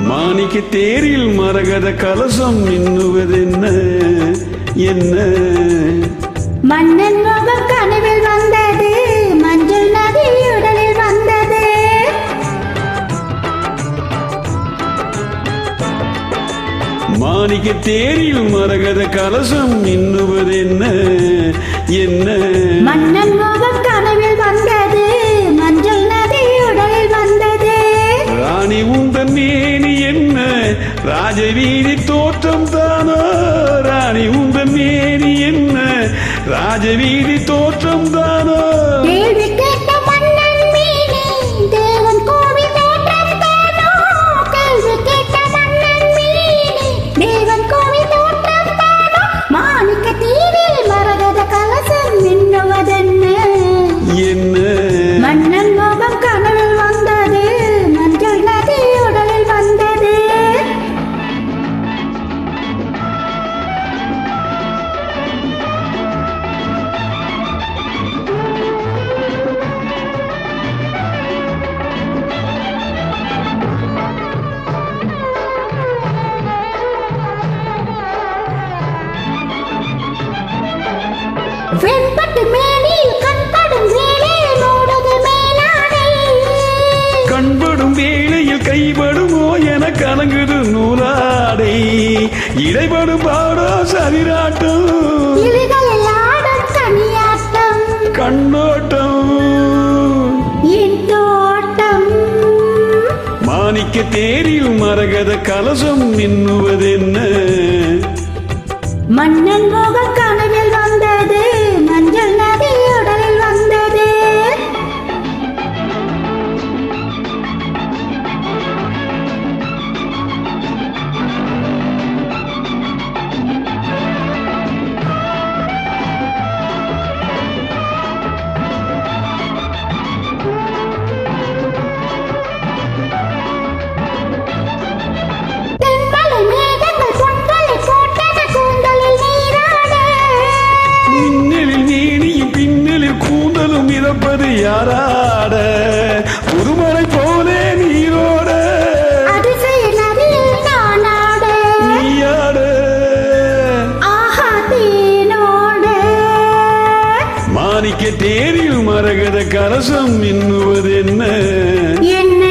மாணிக்க தேரில் மரகத கலசம் மின்னுவதென்ன என்ன? மன்னன் முகம் கனவில் வந்தது, மஞ்சள் நதி உடலில் வந்தது. மாணிக்க தேரில் மரகத கலசம் மின்னுவதென்ன என்ன? மன்னன் முகம் கனவில் வந்தது, மஞ்சள் நதி உடலில் வந்தது. ராணி உந்தன் மேனி என்ன ராஜவீதி தோற்றம் தானோ? ராணி உந்தன் மேனி என்ன ராஜவீதி தோற்றம் தானோ? கேள்வி கேட்ட மன்னன் மீனி தேவன் கோவில் தோற்றம் தானோ? கேள்வி கேட்ட மன்னன் மீனி தேவன் கோவில் தோற்றம் தானோ? மாணிக்க தீவில் மரகத கலசம் மின்னுவதென்ன என்ன? மன்னன் முகம் கனவில் வந்தது, மஞ்சள் நதி உடலில் வந்தது. வெண்பட்டு மேனில் கண்படும் வேளையில் மூடுது மேலாடை. கண்படும் வேளையில் கைபடுமோ என கலங்குது நூலாடை. இடைபடும் பாடோ சதிராட்டம், இலைகளில் ஆடும் கனியாட்டம், கண்ணோட்டம் என் தோட்டம். மாணிக்க தேரில் மரகத கலசம் மின்னுவதென்ன? மன்னன் முகம் கனவில் வந்தது, மஞ்சள் நதி உடலில் வந்தது. தென்மலை மேகங்கள் பொங்கலை போட்டன கூந்தலில் நீராட. மின்னலில் நீனியும் பின்னலில் கூந்தலும் இறப்பது யாராட? புதுமலை போலே நீரோட அதிசய நதியில் நான் ஆட. நீயாட. ஆஹா தேனோட. மாணிக்க தேரில் மரகத கலசம் மின்னுவதென்ன? என்ன